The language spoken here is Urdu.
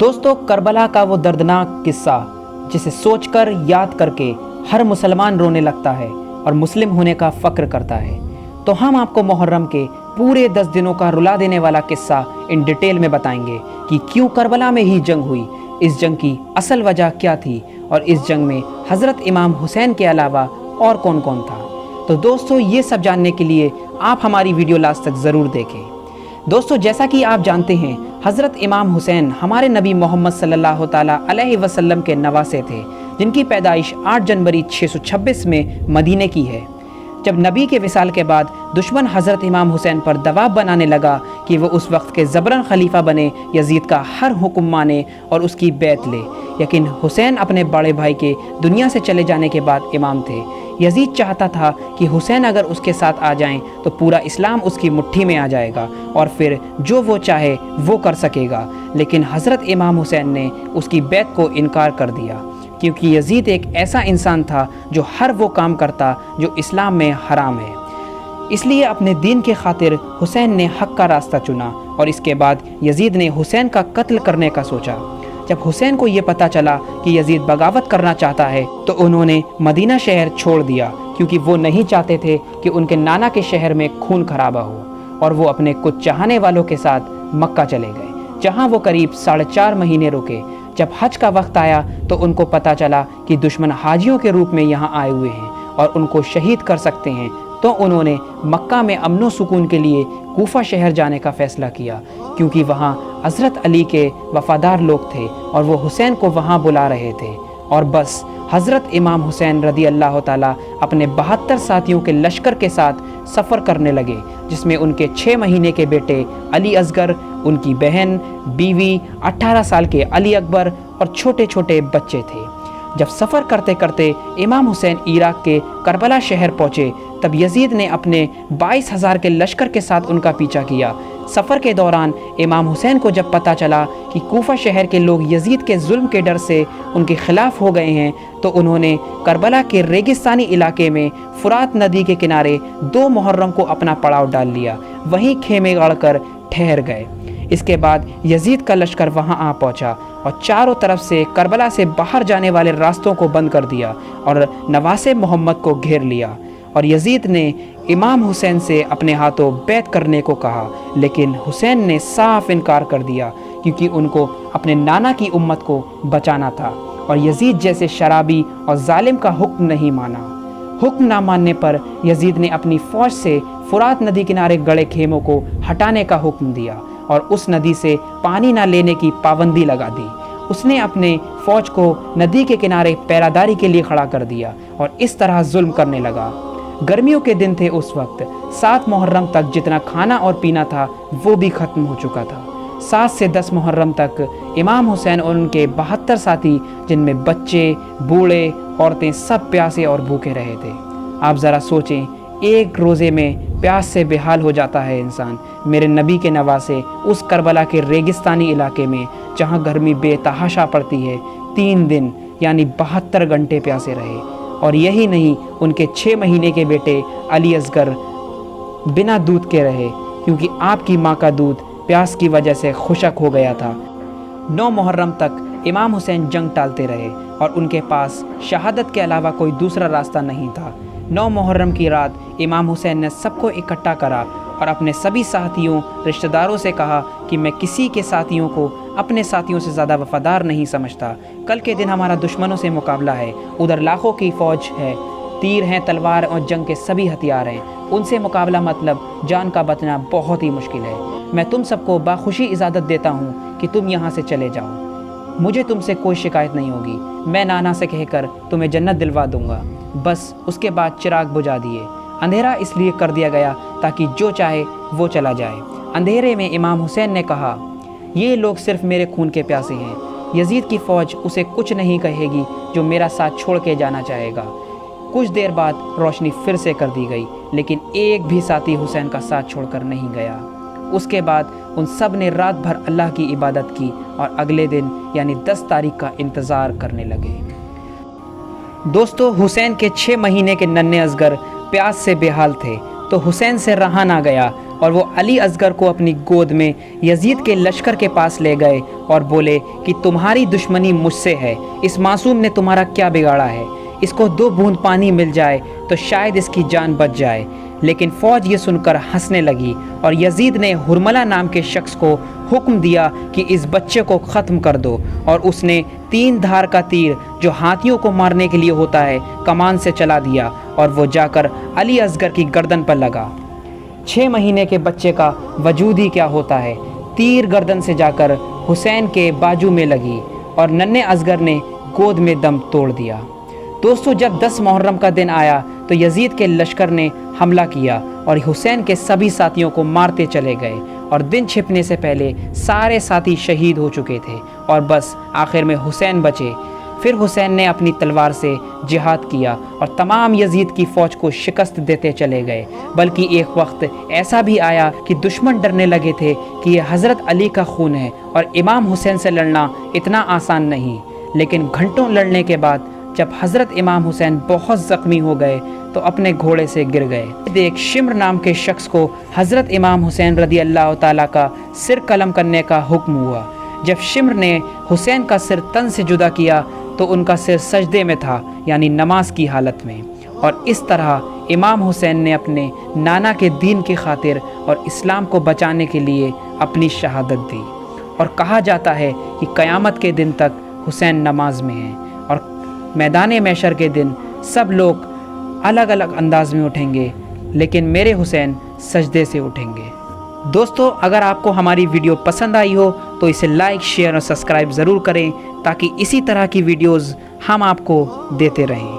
دوستو، کربلا کا وہ دردناک قصہ جسے سوچ کر یاد کر کے ہر مسلمان رونے لگتا ہے اور مسلم ہونے کا فخر کرتا ہے، تو ہم آپ کو محرم کے پورے 10 دنوں کا رلا دینے والا قصہ ان ڈیٹیل میں بتائیں گے کہ کیوں کربلا میں ہی جنگ ہوئی، اس جنگ کی اصل وجہ کیا تھی اور اس جنگ میں حضرت امام حسین کے علاوہ اور کون کون تھا۔ تو دوستو، یہ سب جاننے کے لیے آپ ہماری ویڈیو لاسٹ تک ضرور دیکھیں۔ دوستو، جیسا کہ آپ جانتے ہیں، حضرت امام حسین ہمارے نبی محمد صلی اللہ تعالیٰ علیہ وسلم کے نواسے تھے، جن کی پیدائش 8 جنوری 626 میں مدینے کی ہے۔ جب نبی کے وصال کے بعد دشمن حضرت امام حسین پر دباؤ بنانے لگا کہ وہ اس وقت کے زبرن خلیفہ بنے، یزید کا ہر حکم مانے اور اس کی بیعت لے، لیکن حسین اپنے بڑے بھائی کے دنیا سے چلے جانے کے بعد امام تھے۔ یزید چاہتا تھا کہ حسین اگر اس کے ساتھ آ جائیں تو پورا اسلام اس کی مٹھی میں آ جائے گا اور پھر جو وہ چاہے وہ کر سکے گا، لیکن حضرت امام حسین نے اس کی بیعت کو انکار کر دیا، کیونکہ یزید ایک ایسا انسان تھا جو ہر وہ کام کرتا جو اسلام میں حرام ہے۔ اس لیے اپنے دین کے خاطر حسین نے حق کا راستہ چنا اور اس کے بعد یزید نے حسین کا قتل کرنے کا سوچا۔ جب حسین کو یہ پتہ چلا کہ یزید بغاوت کرنا چاہتا ہے تو انہوں نے مدینہ شہر چھوڑ دیا، کیونکہ وہ نہیں چاہتے تھے کہ ان کے نانا کے شہر میں خون خرابہ ہو، اور وہ اپنے کچھ چاہنے والوں کے ساتھ مکہ چلے گئے، جہاں وہ قریب 4.5 مہینے رکے۔ جب حج کا وقت آیا تو ان کو پتہ چلا کہ دشمن حاجیوں کے روپ میں یہاں آئے ہوئے ہیں اور ان کو شہید کر سکتے ہیں، تو انہوں نے مکہ میں امن و سکون کے لیے کوفہ شہر جانے کا فیصلہ کیا، کیونکہ وہاں حضرت علی کے وفادار لوگ تھے اور وہ حسین کو وہاں بلا رہے تھے۔ اور بس حضرت امام حسین رضی اللہ تعالیٰ اپنے 72 ساتھیوں کے لشکر کے ساتھ سفر کرنے لگے، جس میں ان کے 6 مہینے کے بیٹے علی اصغر، ان کی بہن، بیوی، 18 سال کے علی اکبر اور چھوٹے چھوٹے بچے تھے۔ جب سفر کرتے کرتے امام حسین عراق کے کربلا شہر پہنچے، تب یزید نے اپنے 22,000 کے لشکر کے ساتھ ان کا پیچھا کیا۔ سفر کے دوران امام حسین کو جب پتہ چلا کہ کوفہ شہر کے لوگ یزید کے ظلم کے ڈر سے ان کے خلاف ہو گئے ہیں، تو انہوں نے کربلا کے ریگستانی علاقے میں فرات ندی کے کنارے 2 محرم کو اپنا پڑاؤ ڈال لیا، وہیں خیمے گاڑ کر ٹھہر گئے۔ اس کے بعد یزید کا لشکر وہاں آ پہنچا اور چاروں طرف سے کربلا سے باہر جانے والے راستوں کو بند کر دیا اور نواسے محمد کو گھیر لیا، اور یزید نے امام حسین سے اپنے ہاتھوں بیعت کرنے کو کہا، لیکن حسین نے صاف انکار کر دیا، کیونکہ ان کو اپنے نانا کی امت کو بچانا تھا اور یزید جیسے شرابی اور ظالم کا حکم نہیں مانا۔ حکم نہ ماننے پر یزید نے اپنی فوج سے فرات ندی کنارے گڑے خیموں کو ہٹانے کا حکم دیا اور اس ندی سے پانی نہ لینے کی پابندی لگا دی۔ اس نے اپنے فوج کو ندی کے کنارے پہراداری کے لیے کھڑا کر دیا اور اس طرح ظلم کرنے لگا۔ گرمیوں کے دن تھے اس وقت، 7 محرم تک جتنا کھانا اور پینا تھا وہ بھی ختم ہو چکا تھا۔ 7 سے 10 محرم تک امام حسین اور ان کے 72 ساتھی، جن میں بچے، بوڑھے، عورتیں، سب پیاسے اور بھوکے رہے تھے۔ آپ ذرا سوچیں، ایک روزے میں پیاس سے بے حال ہو جاتا ہے انسان۔ میرے نبی کے نواسے اس کربلا کے ریگستانی علاقے میں، جہاں گرمی بے تحاشا پڑتی ہے، 3 دن یعنی 72 گھنٹے پیاسے رہے۔ اور یہی نہیں، ان کے 6 مہینے کے بیٹے علی اصغر بنا دودھ کے رہے، کیونکہ آپ کی ماں کا دودھ پیاس کی وجہ سے خشک ہو گیا تھا۔ 9 محرم تک امام حسین جنگ ٹالتے رہے اور ان کے پاس شہادت کے علاوہ کوئی دوسرا راستہ نہیں تھا۔ 9 محرم کی رات امام حسین نے سب کو اکٹھا کرا اور اپنے سبھی ساتھیوں، رشتہ داروں سے کہا کہ میں کسی کے ساتھیوں کو اپنے ساتھیوں سے زیادہ وفادار نہیں سمجھتا۔ کل کے دن ہمارا دشمنوں سے مقابلہ ہے، ادھر لاکھوں کی فوج ہے، تیر ہیں، تلوار اور جنگ کے سبھی ہتھیار ہیں، ان سے مقابلہ مطلب جان کا بچنا بہت ہی مشکل ہے۔ میں تم سب کو باخوشی اجازت دیتا ہوں کہ تم یہاں سے چلے جاؤ، مجھے تم سے کوئی شکایت نہیں ہوگی، میں نانا سے کہہ کر تمہیں جنت دلوا دوں گا۔ بس اس کے بعد چراغ بجھا دیے۔ اندھیرا اس لیے کر دیا گیا تاکہ جو چاہے وہ چلا جائے۔ اندھیرے میں امام حسین نے کہا، یہ لوگ صرف میرے خون کے پیاسے ہیں، یزید کی فوج اسے کچھ نہیں کہے گی جو میرا ساتھ چھوڑ کے جانا چاہے گا۔ کچھ دیر بعد روشنی پھر سے کر دی گئی، لیکن ایک بھی ساتھی حسین کا ساتھ چھوڑ کر نہیں گیا۔ اس کے بعد ان سب نے رات بھر اللہ کی عبادت کی اور اگلے دن یعنی 10 تاریخ کا انتظار کرنے لگے۔ دوستو، حسین کے 6 مہینے کے ننھے اصغر پیاس سے بے حال تھے، تو حسین سے رہا نہ گیا اور وہ علی اصغر کو اپنی گود میں یزید کے لشکر کے پاس لے گئے اور بولے کہ تمہاری دشمنی مجھ سے ہے، اس معصوم نے تمہارا کیا بگاڑا ہے؟ اس کو 2 بوند پانی مل جائے تو شاید اس کی جان بچ جائے۔ لیکن فوج یہ سن کر ہنسنے لگی، اور یزید نے حرملہ نام کے شخص کو حکم دیا کہ اس بچے کو ختم کر دو، اور اس نے 3 دھار کا تیر جو ہاتھیوں کو مارنے کے لیے ہوتا ہے کمان سے چلا دیا، اور وہ جا کر علی اصغر کی گردن پر لگا۔ 6 مہینے کے بچے کا وجود ہی کیا ہوتا ہے، تیر گردن سے جا کر حسین کے باجو میں لگی اور ننھے اصغر نے گود میں دم توڑ دیا۔ دوستو، جب 10 محرم کا دن آیا تو یزید کے لشکر نے حملہ کیا اور حسین کے سبھی ساتھیوں کو مارتے چلے گئے، اور دن چھپنے سے پہلے سارے ساتھی شہید ہو چکے تھے اور بس آخر میں حسین بچے۔ پھر حسین نے اپنی تلوار سے جہاد کیا اور تمام یزید کی فوج کو شکست دیتے چلے گئے، بلکہ ایک وقت ایسا بھی آیا کہ دشمن ڈرنے لگے تھے کہ یہ حضرت علی کا خون ہے اور امام حسین سے لڑنا اتنا آسان نہیں۔ لیکن گھنٹوں لڑنے کے بعد جب حضرت امام حسین بہت زخمی ہو گئے تو اپنے گھوڑے سے گر گئے۔ ایک شمر نام کے شخص کو حضرت امام حسین رضی اللہ تعالیٰ کا سر قلم کرنے کا حکم ہوا۔ جب شمر نے حسین کا سر تن سے جدا کیا تو ان کا سر سجدے میں تھا، یعنی نماز کی حالت میں، اور اس طرح امام حسین نے اپنے نانا کے دین کی خاطر اور اسلام کو بچانے کے لیے اپنی شہادت دی۔ اور کہا جاتا ہے کہ قیامت کے دن تک حسین نماز میں ہیں، اور میدان محشر کے دن سب لوگ الگ الگ انداز میں اٹھیں گے، لیکن میرے حسین سجدے سے اٹھیں گے۔ دوستو، اگر آپ کو ہماری ویڈیو پسند آئی ہو تو اسے لائک، شیئر اور سبسکرائب ضرور کریں تاکہ اسی طرح کی ویڈیوز ہم آپ کو دیتے رہیں۔